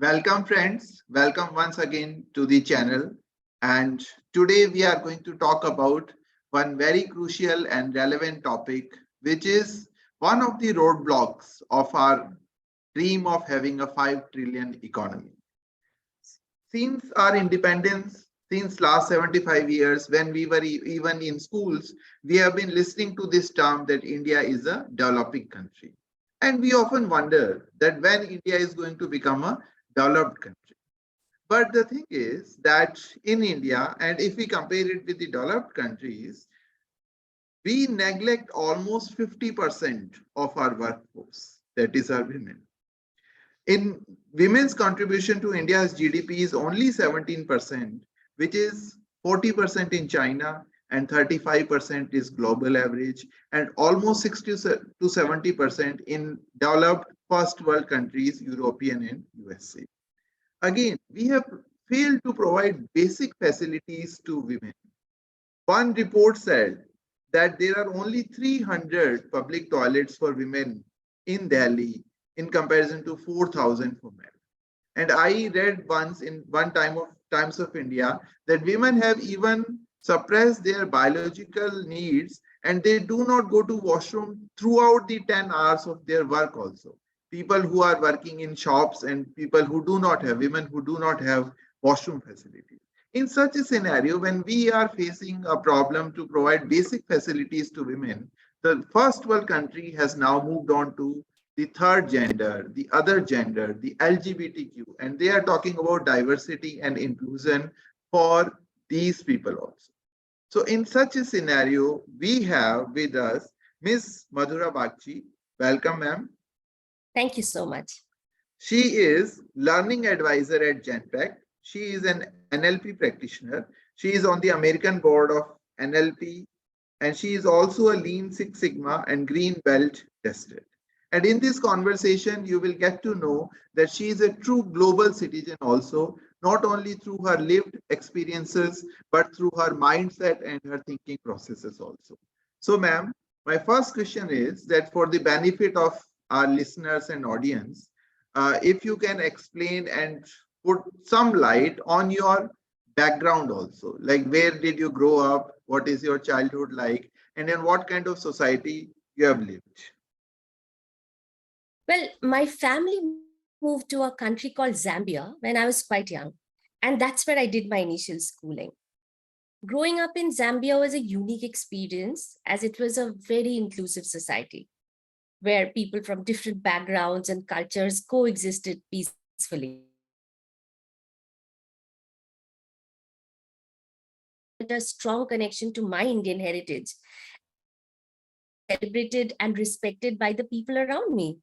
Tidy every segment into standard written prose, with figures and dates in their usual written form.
Welcome friends, welcome once again to the channel. And today we are going to talk about one very crucial and relevant topic, which is one of the roadblocks of our dream of having a 5 trillion economy. Since our independence, since last 75 years, when we were even in schools, we have been listening to this term that India is a developing country. And we often wonder that when India is going to become a developed country. But the thing is that in India, and if we compare it with the developed countries, we neglect almost 50% of our workforce, that is our women. In women's contribution to India's GDP is only 17%, which is 40% in China and 35% is global average, and almost 60 to 70% in developed first world countries, European and USA. Again, we have failed to provide basic facilities to women. One report said that there are only 300 public toilets for women in Delhi in comparison to 4,000 for men. And I read once in one time of Times of India that women have even suppressed their biological needs and they do not go to washroom throughout the 10 hours of their work also. People who are working in shops and people who do not have, women who do not have washroom facilities. In such a scenario, when we are facing a problem to provide basic facilities to women, the first world country has now moved on to the third gender, the other gender, the LGBTQ, and they are talking about diversity and inclusion for these people also. So in such a scenario, we have with us Ms. Madhura Bagchi. Welcome, ma'am. Thank you so much. She is learning advisor at Genpact. She is an NLP practitioner. She is on the American board of NLP, and she is also a Lean Six Sigma and Green Belt tester. And in this conversation, you will get to know that she is a true global citizen also, not only through her lived experiences, but through her mindset and her thinking processes also. So, ma'am, my first question is that for the benefit of our listeners and audience, if you can explain and put some light on your background also, like where did you grow up, what is your childhood like, and in what kind of society you have lived. Well, my family moved to a country called Zambia when I was quite young, and that's where I did my initial schooling. Growing up in Zambia was a unique experience as it was a very inclusive society where people from different backgrounds and cultures coexisted peacefully. A strong connection to my Indian heritage, celebrated and respected by the people around me.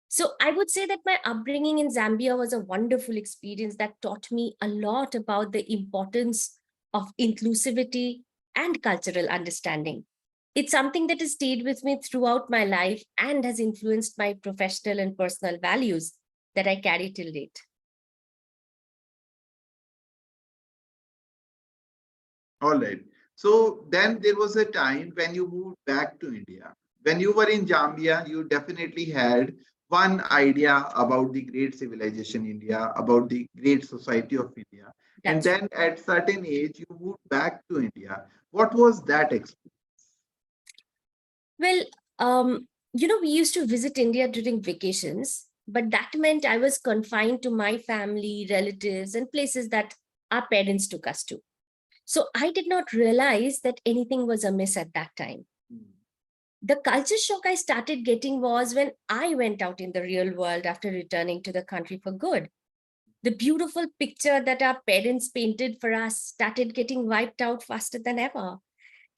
So I would say that my upbringing in Zambia was a wonderful experience that taught me a lot about the importance of inclusivity and cultural understanding. It's something that has stayed with me throughout my life and has influenced my professional and personal values that I carry till date. All right. So then there was a time when you moved back to India. When you were in Zambia, you definitely had one idea about the great civilization India, about the great society of India. And That's then at certain age, you moved back to India. What was that experience? Well, we used to visit India during vacations, but that meant I was confined to my family, relatives, and places that our parents took us to. So I did not realize that anything was amiss at that time. The culture shock I started getting was when I went out in the real world after returning to the country for good. The beautiful picture that our parents painted for us started getting wiped out faster than ever.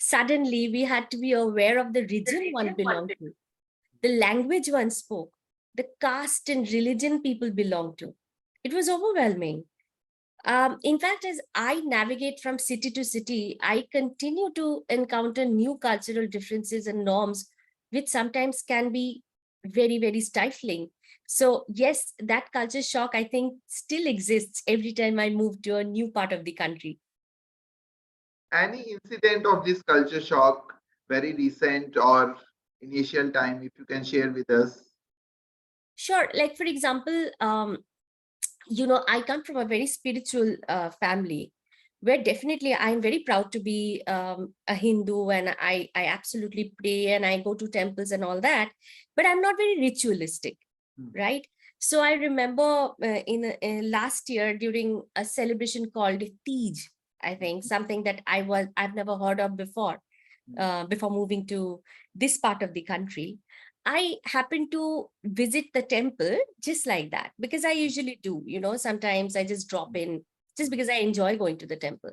Suddenly, we had to be aware of the region one belonged to, the language one spoke, the caste and religion people belonged to. It was overwhelming. In fact, as I navigate from city to city, I continue to encounter new cultural differences and norms, which sometimes can be very, very stifling. So, yes, that culture shock, I think, still exists every time I move to a new part of the country. Any incident of this culture shock, very recent or initial time, if you can share with us? Sure. Like, for example, I come from a very spiritual family, where definitely I'm very proud to be a Hindu, and I absolutely pray and I go to temples and all that, but I'm not very ritualistic, Mm. right? So I remember in last year during a celebration called Tej, I think something that I've never heard of before moving to this part of the country. I happened to visit the temple just like that, because I usually do, sometimes I just drop in just because I enjoy going to the temple.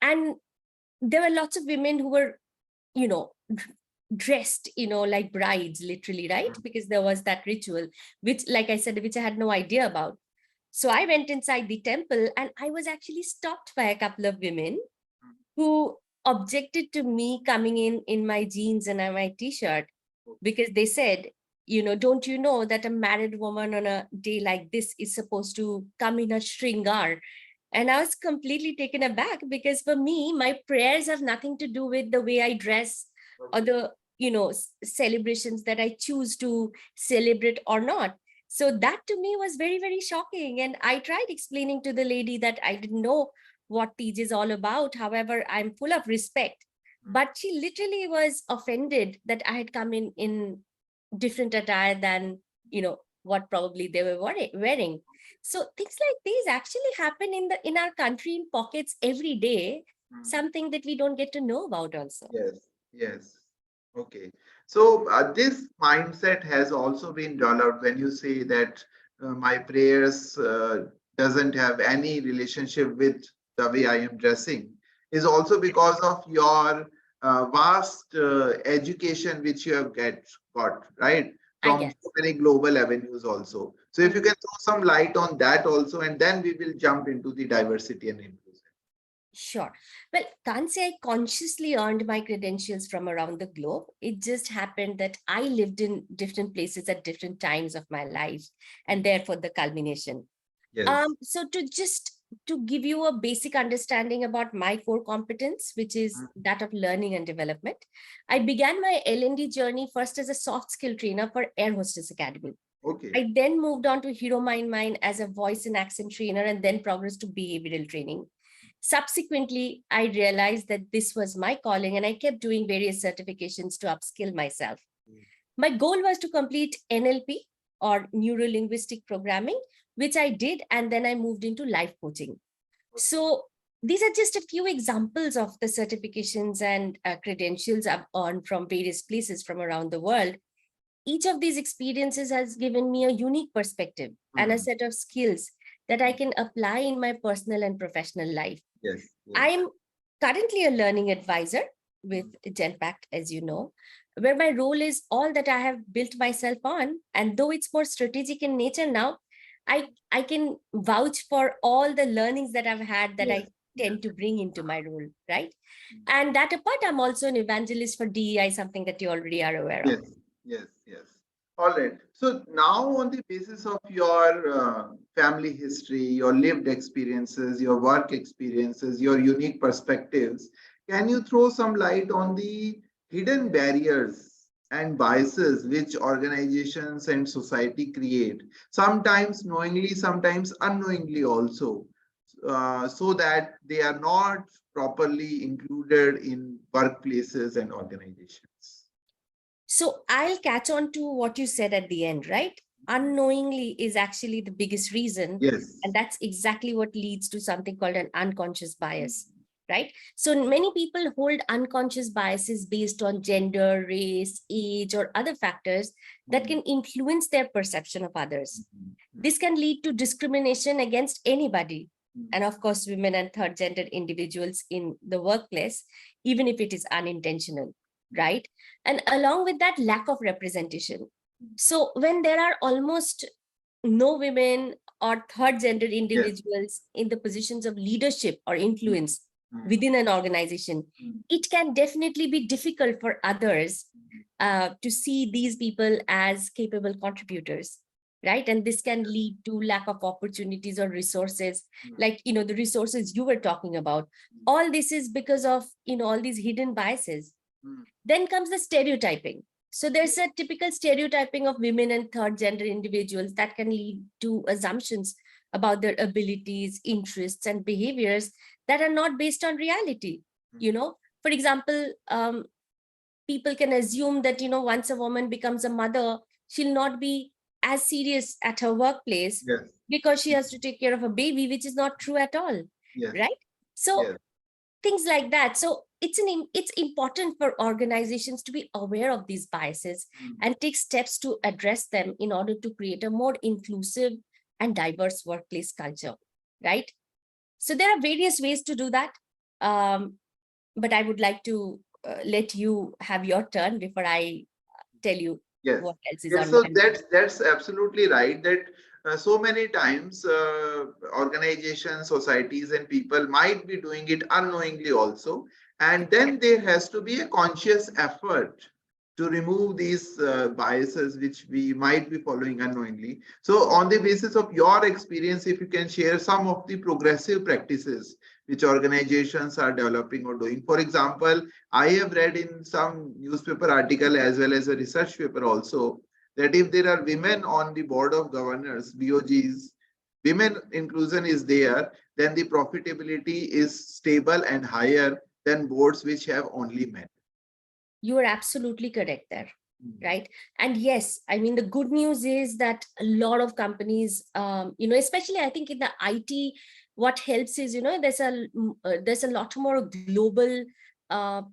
And there were lots of women who were, you know, dressed, like brides, literally, right? Because there was that ritual, which, like I said, which I had no idea about. So I went inside the temple and I was actually stopped by a couple of women who objected to me coming in my jeans and my t-shirt, because they said, don't you know that a married woman on a day like this is supposed to come in a shringar? And I was completely taken aback, because for me, my prayers have nothing to do with the way I dress or the, celebrations that I choose to celebrate or not. So that to me was very, very shocking. And I tried explaining to the lady that I didn't know what Tej is all about. However, I'm full of respect. But she literally was offended that I had come in different attire than, what probably they were wearing. So things like these actually happen in our country in pockets every day, something that we don't get to know about also. Yes, yes. Okay. So this mindset has also been developed when you say that my prayers doesn't have any relationship with the way I am dressing, is also because of your vast education which you have got, right? I From guess. so many global avenues also. So if you can throw some light on that also, and then we will jump into the diversity and inclusion. Sure. Well, can't say I consciously earned my credentials from around the globe. It just happened that I lived in different places at different times of my life, and therefore the culmination. Yes. So to give you a basic understanding about my core competence, which is that of learning and development, I began my L&D journey first as a soft skill trainer for Air Hostess Academy. Okay. I then moved on to Hero Mind Mind as a voice and accent trainer, and then progressed to behavioral training. Subsequently, I realized that this was my calling, and I kept doing various certifications to upskill myself. My goal was to complete NLP, or neuro linguistic programming, which I did, and then I moved into life coaching. So these are just a few examples of the certifications and credentials I've earned from various places from around the world. Each of these experiences has given me a unique perspective and a set of skills that I can apply in my personal and professional life. Yes. I Yes. am currently a learning advisor with Genpact, as you know, where my role is all that I have built myself on. And though it's more strategic in nature now, I can vouch for all the learnings that I've had that Yes. I tend to bring into my role, right? And that apart, I'm also an evangelist for DEI, something that you already are aware of. Yes, yes, yes. All right. So now, on the basis of your family history, your lived experiences, your work experiences, your unique perspectives, can you throw some light on the hidden barriers and biases which organizations and society create, sometimes knowingly, sometimes unknowingly also, so that they are not properly included in workplaces and organizations? So I'll catch on to what you said at the end, right? Unknowingly is actually the biggest reason. Yes. And that's exactly what leads to something called an unconscious bias, right? So many people hold unconscious biases based on gender, race, age, or other factors that can influence their perception of others. This can lead to discrimination against anybody. And of course, women and third gender individuals in the workplace, even if it is unintentional, right? And along with that, lack of representation. So when there are almost no women or third gender Yes. individuals in the positions of leadership or influence within an organization, it can definitely be difficult for others to see these people as capable contributors, right? And this can lead to lack of opportunities or resources, like the resources you were talking about. All this is because of all these hidden biases. Then comes the stereotyping. So there's a typical stereotyping of women and third gender individuals that can lead to assumptions about their abilities, interests, and behaviors that are not based on reality. For example, people can assume that, once a woman becomes a mother, she'll not be as serious at her workplace Yes. because she has to take care of a baby, which is not true at all, Yes. right? So Yes. things like that. So it's important for organizations to be aware of these biases and take steps to address them in order to create a more inclusive and diverse workplace culture, right? So there are various ways to do that. But I would like to let you have your turn before I tell you Yes. what else is Yes. on So my mind. that's absolutely right. That so many times organizations, societies, and people might be doing it unknowingly also, and then there has to be a conscious effort to remove these biases which we might be following unknowingly. So, on the basis of your experience, if you can share some of the progressive practices which organizations are developing or doing. For example, I have read in some newspaper article as well as a research paper also that if there are women on the board of governors, BOGs, women inclusion is there, then the profitability is stable and higher than boards which have only men. You are absolutely correct there, right? And yes, I mean, the good news is that a lot of companies, especially I think in the IT, what helps is, there's a lot more global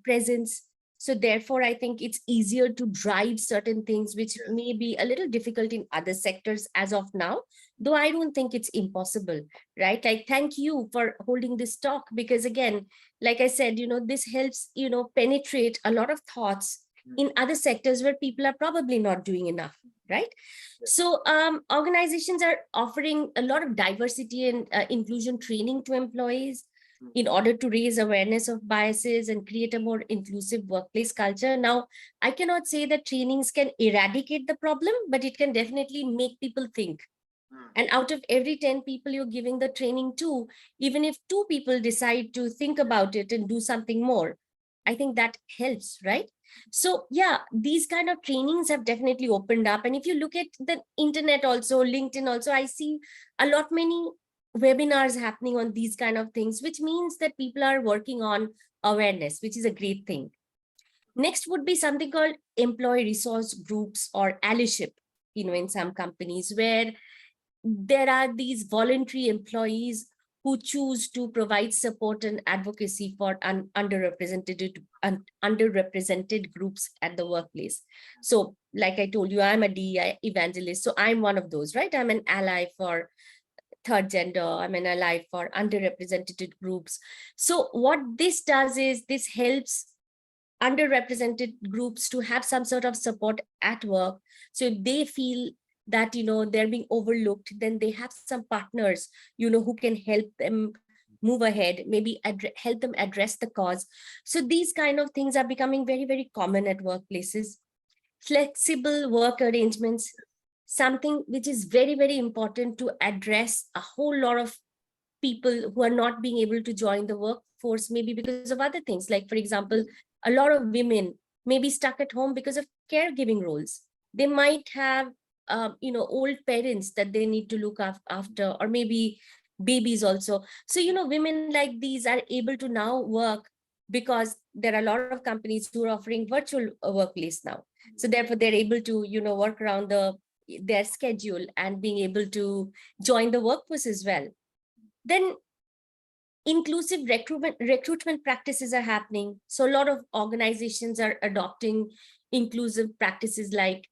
presence. So therefore, I think it's easier to drive certain things which Yes. may be a little difficult in other sectors as of now, though I don't think it's impossible, right? Like, thank you for holding this talk, because again, like I said, this helps, penetrate a lot of thoughts in other sectors where people are probably not doing enough, right? So organizations are offering a lot of diversity and inclusion training to employees in order to raise awareness of biases and create a more inclusive workplace culture. Now, I cannot say that trainings can eradicate the problem, but it can definitely make people think. And out of every 10 people you're giving the training to, even if two people decide to think about it and do something more, I think that helps, right? So yeah, these kind of trainings have definitely opened up. And if you look at the internet also, LinkedIn also, I see a lot many webinars happening on these kind of things, which means that people are working on awareness, which is a great thing. Next would be something called employee resource groups or allyship, in some companies, where there are these voluntary employees who choose to provide support and advocacy for underrepresented groups at the workplace. So, like I told you, I'm a DEI evangelist. So I'm one of those, right? I'm an ally for third gender. I'm an ally for underrepresented groups. So what this does is this helps underrepresented groups to have some sort of support at work. So if they feel that they're being overlooked, then they have some partners who can help them move ahead, maybe help them address the cause. So these kind of things are becoming very, very common at workplaces. Flexible work arrangements, something which is very, very important to address a whole lot of people who are not being able to join the workforce, maybe because of other things. Like, for example, a lot of women may be stuck at home because of caregiving roles. They might have, old parents that they need to look after, or maybe babies also. So, women like these are able to now work because there are a lot of companies who are offering virtual workplace now. So therefore, they're able to, work around their schedule and being able to join the workforce as well. Then inclusive recruitment practices are happening. So a lot of organizations are adopting inclusive practices like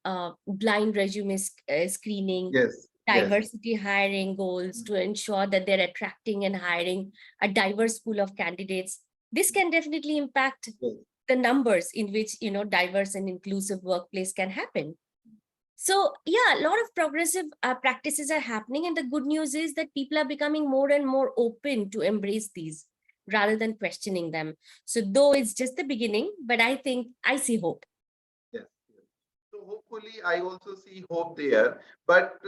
blind resume screening, Yes. Yes. diversity hiring goals to ensure that they're attracting and hiring a diverse pool of candidates. This can definitely impact Yes. the numbers in which diverse and inclusive workplace can happen. So yeah, a lot of progressive practices are happening, and the good news is that people are becoming more and more open to embrace these rather than questioning them. So though it's just the beginning, but I think I see hope. Yes. Yes. So hopefully, I also see hope there. But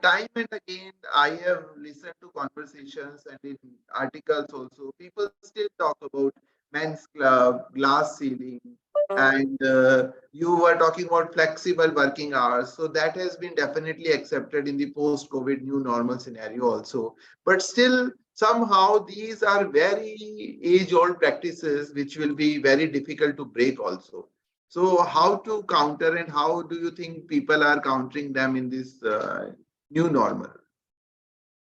time and again, I have listened to conversations and in articles also. People still talk about men's club, glass ceiling, and you were talking about flexible working hours. So that has been definitely accepted in the post-COVID new normal scenario also. But still, somehow these are very age-old practices which will be very difficult to break also. So how to counter, and how do you think people are countering them in this new normal?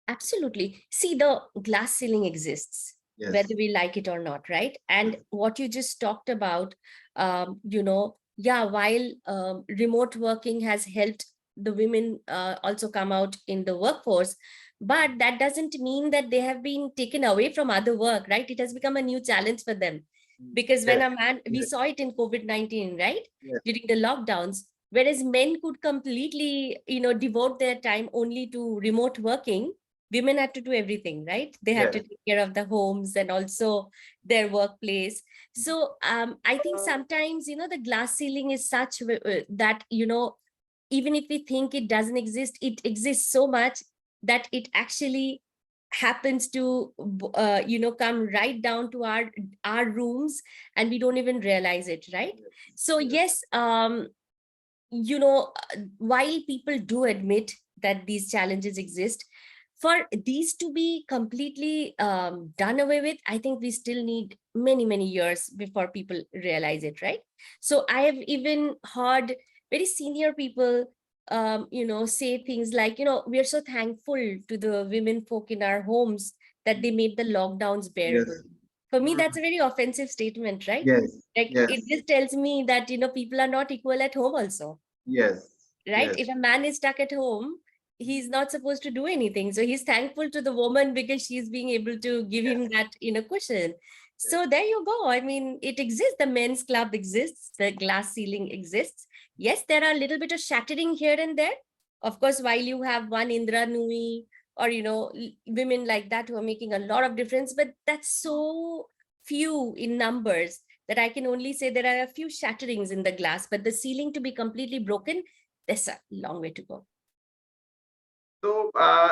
Absolutely. See, the glass ceiling exists, Yes. whether we like it or not, right? And what you just talked about, yeah, while remote working has helped the women also come out in the workforce, but that doesn't mean that they have been taken away from other work, right? It has become a new challenge for them. Because when Yes. a man, we Yes. saw it in COVID-19, right? Yes. During the lockdowns, whereas men could completely, devote their time only to remote working, women had to do everything, right? They had to Yes. take care of the homes and also their workplace. So I think sometimes, the glass ceiling is such that, even if we think it doesn't exist, it exists so much that it actually happens to, come right down to our rooms, and we don't even realize it, right? So Yes. yes, while people do admit that these challenges exist, for these to be completely done away with, I think we still need many, many years before people realize it, right? So I have even heard very senior people, say things like, we are so thankful to the women folk in our homes that they made the lockdowns bearable. Yes. For me, Mm. that's a very offensive statement, right? Yes. Like, it Yes. just tells me that, people are not equal at home also, Yes. right? Yes. If a man is stuck at home, he's not supposed to do anything. So he's thankful to the woman because she's being able to give Yes. him that, cushion. Yes. So there you go. I mean, it exists. The men's club exists. The glass ceiling exists. Yes, there are a little bit of shattering here and there. Of course, while you have one Indra Nui or, women like that who are making a lot of difference, but that's so few in numbers that I can only say there are a few shatterings in the glass, but the ceiling to be completely broken, there's a long way to go. So,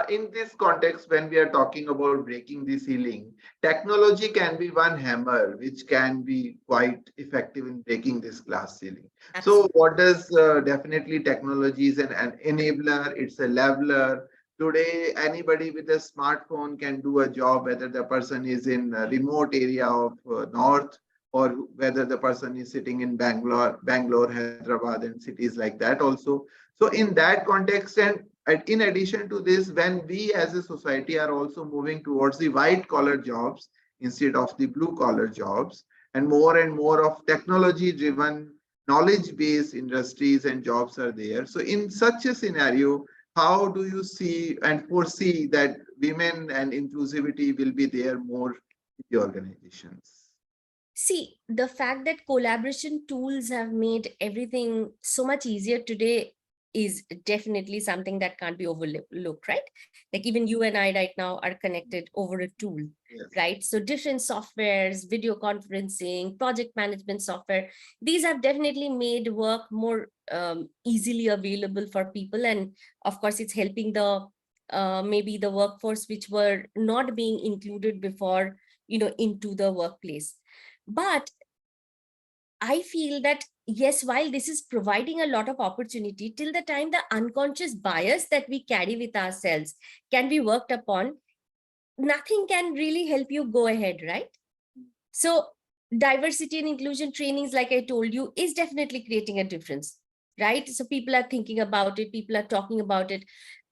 in this context, when we are talking about breaking the ceiling, technology can be one hammer which can be quite effective in breaking this glass ceiling. So, Absolutely. what does definitely technology is an enabler, it's a leveler. Today, anybody with a smartphone can do a job, whether the person is in a remote area of North, or whether the person is sitting in Bangalore, Hyderabad, and cities like that also. So, in that context, and in addition to this, when we as a society are also moving towards the white collar jobs instead of the blue collar jobs, and more of technology driven, knowledge based industries and jobs are there. So, in such a scenario, how do you see and foresee that women and inclusivity will be there more in the organizations? See, the fact that collaboration tools have made everything so much easier today is definitely something that can't be overlooked, right? Like even you and I right now are connected over a tool, Yes. right? So different softwares, video conferencing, project management software, these have definitely made work more easily available for people. And of course, it's helping the maybe the workforce which were not being included before, into the workplace. But I feel that, yes, while this is providing a lot of opportunity, till the time the unconscious bias that we carry with ourselves can be worked upon, nothing can really help you go ahead, right? So diversity and inclusion trainings, like I told you, is definitely creating a difference, right? So people are thinking about it, people are talking about it.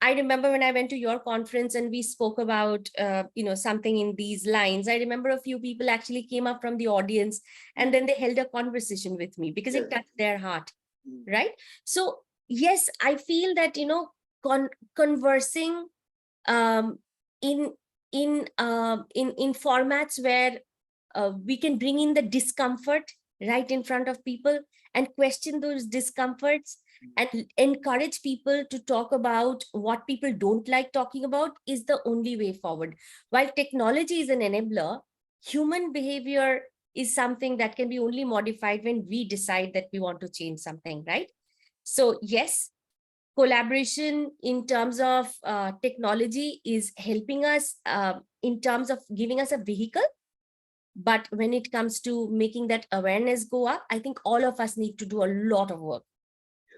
I remember when I went to your conference and we spoke about, something in these lines. I remember a few people actually came up from the audience and then they held a conversation with me because it Yes. touched their heart, right? So yes, I feel that, conversing um, in in formats where we can bring in the discomfort right in front of people and question those discomforts and encourage people to talk about what people don't like talking about is the only way forward. While technology is an enabler, human behavior is something that can be only modified when we decide that we want to change something, right? So yes, collaboration in terms of technology is helping us in terms of giving us a vehicle, But when it comes to making that awareness go up, I think all of us need to do a lot of work.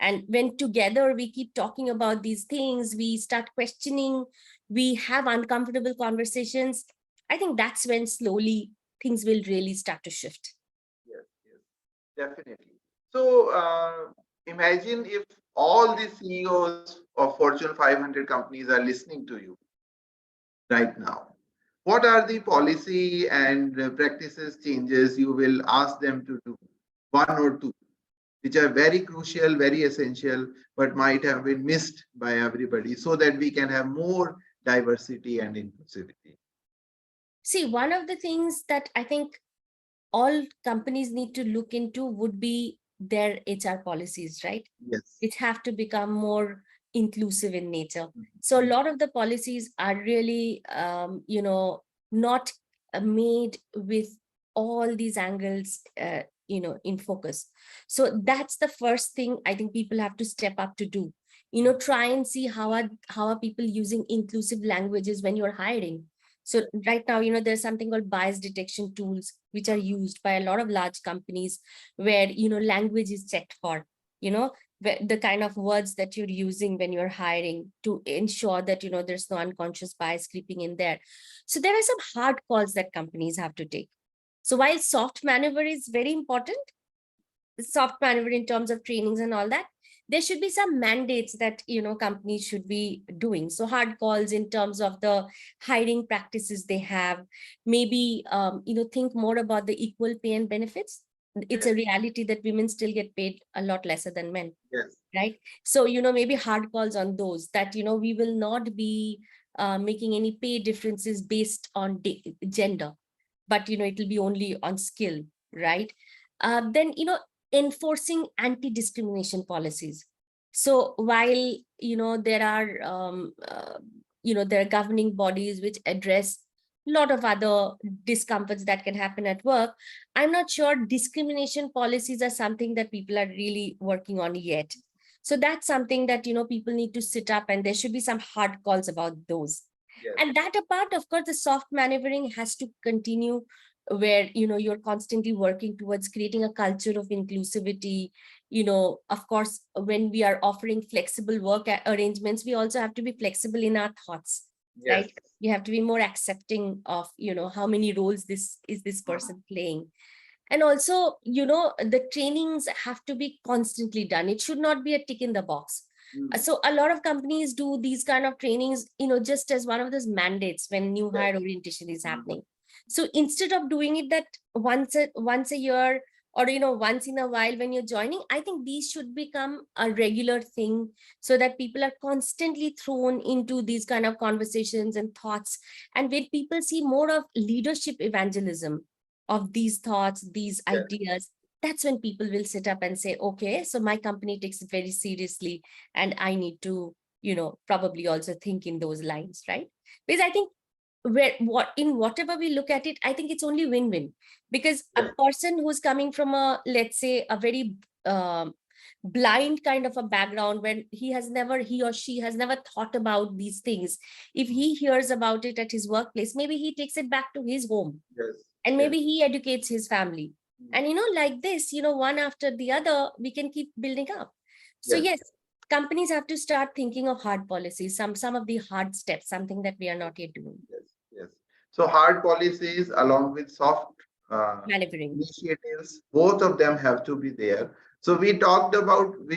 And when together we keep talking about these things, we start questioning, we have uncomfortable conversations, I think that's when slowly things will really start to shift. Yes, yes, definitely. So imagine if all the CEOs of Fortune 500 companies are listening to you right now. What are the policy and practices changes you will ask them to do? One or two, which are very crucial, very essential, but might have been missed by everybody so that we can have more diversity and inclusivity. See, one of the things that I think all companies need to look into would be their HR policies, right? Yes. Which have to become more inclusive in nature. So a lot of the policies are really, not made with all these angles, in focus. So that's the first thing I think people have to step up to do. Try and see how are people using inclusive languages when you're hiring. So right now, there's something called bias detection tools, which are used by a lot of large companies where, language is checked for, you know, the kind of words that you're using when you're hiring to ensure that, there's no unconscious bias creeping in there. So there are some hard calls that companies have to take. So while soft maneuver is very important, soft maneuver in terms of trainings and all that, there should be some mandates that companies should be doing. So hard calls in terms of the hiring practices they have, maybe think more about the equal pay and benefits. It's a reality that women still get paid a lot lesser than men. Yes. Right. So maybe hard calls on those, that we will not be making any pay differences based on gender, but it will be only on skill. Right. Then enforcing anti-discrimination policies. So while there are there are governing bodies which address a lot of other discomforts that can happen at work, I'm not sure discrimination policies are something that people are really working on yet. So that's something that people need to sit up, and there should be some hard calls about those. Yes. And that apart, of course, the soft maneuvering has to continue, where you're constantly working towards creating a culture of inclusivity. Of course, when we are offering flexible work arrangements, we also have to be flexible in our thoughts. Yes. Right? You have to be more accepting of how many roles this person playing. And also, the trainings have to be constantly done. It should not be a tick in the box. So a lot of companies do these kind of trainings, just as one of those mandates when new hire orientation is happening. So instead of doing it that once a year, or once in a while when you're joining, I think these should become a regular thing, so that people are constantly thrown into these kind of conversations and thoughts. And when people see more of leadership evangelism of these thoughts, these ideas, that's when people will sit up and say, okay, so my company takes it very seriously, and I need to probably also think in those lines, right? Because I think whatever we look at it, I think it's only win-win. Because a person who's coming from let's say a very blind kind of a background, when he or she has never thought about these things, if he hears about it at his workplace, maybe he takes it back to his home. And maybe he educates his family. And like this, one after the other, we can keep building up. So yes, companies have to start thinking of hard policies, some of the hard steps, something that we are not yet doing. Yes. So hard policies along with soft Maneuvering. initiatives, both of them have to be there. So we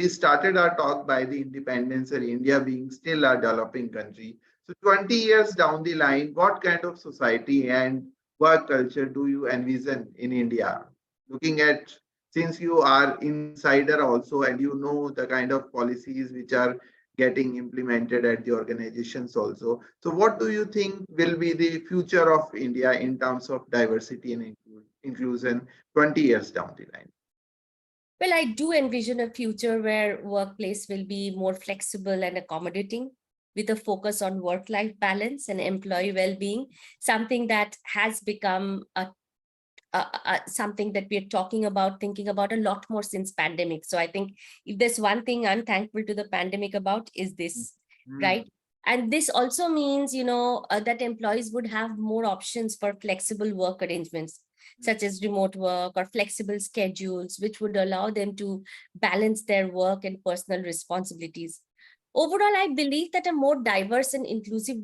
started our talk by the independence and India being still a developing country. So 20 years down the line, what kind of society and work culture do you envision in India? Looking at, since you are insider also and you know the kind of policies which are getting implemented at the organizations also. So what do you think will be the future of India in terms of diversity and inclusion 20 years down the line? Well, I do envision a future where workplace will be more flexible and accommodating, with a focus on work-life balance and employee well-being, something that has become something that we're thinking about a lot more since pandemic. So I think if there's one thing I'm thankful to the pandemic about, is this, right? And this also means, that employees would have more options for flexible work arrangements. such as remote work or flexible schedules, which would allow them to balance their work and personal responsibilities. Overall, I believe that a more diverse and inclusive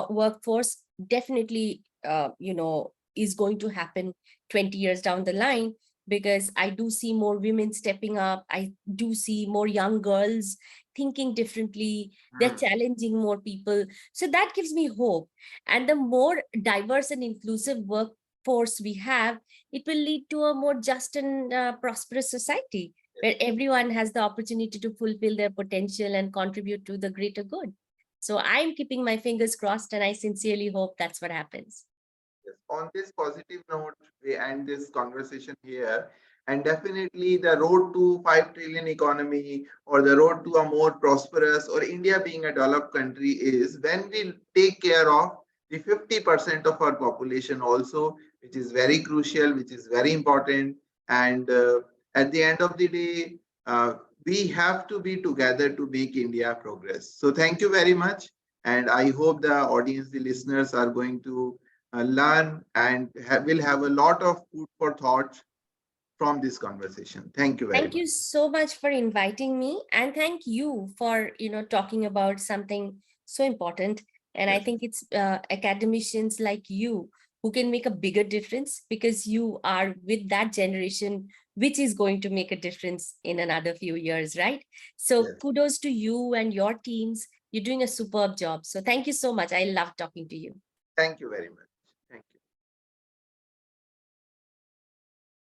workforce definitely, is going to happen 20 years down the line, because I do see more women stepping up. I do see more young girls thinking differently. They're challenging more people. So that gives me hope. And the more diverse and inclusive workforce we have, it will lead to a more just and prosperous society where everyone has the opportunity to fulfill their potential and contribute to the greater good. So I'm keeping my fingers crossed, and I sincerely hope that's what happens. Yes. On this positive note, we end this conversation here. And definitely, the road to 5 trillion economy or the road to a more prosperous or India being a developed country is when we take care of the 50% of our population also, which is very crucial, which is very important. And at the end of the day, we have to be together to make India progress. So thank you very much. And I hope the audience, the listeners are going to learn and will have a lot of food for thought from this conversation. Thank you very Thank much. you so much for inviting me, and thank you for talking about something so important. And I Yes, think it's academicians like you who can make a bigger difference, because you are with that generation which is going to make a difference in another few years, right? So yes. kudos to you and your teams. You're doing a superb job. So thank you so much. I love talking to you. Thank you very much.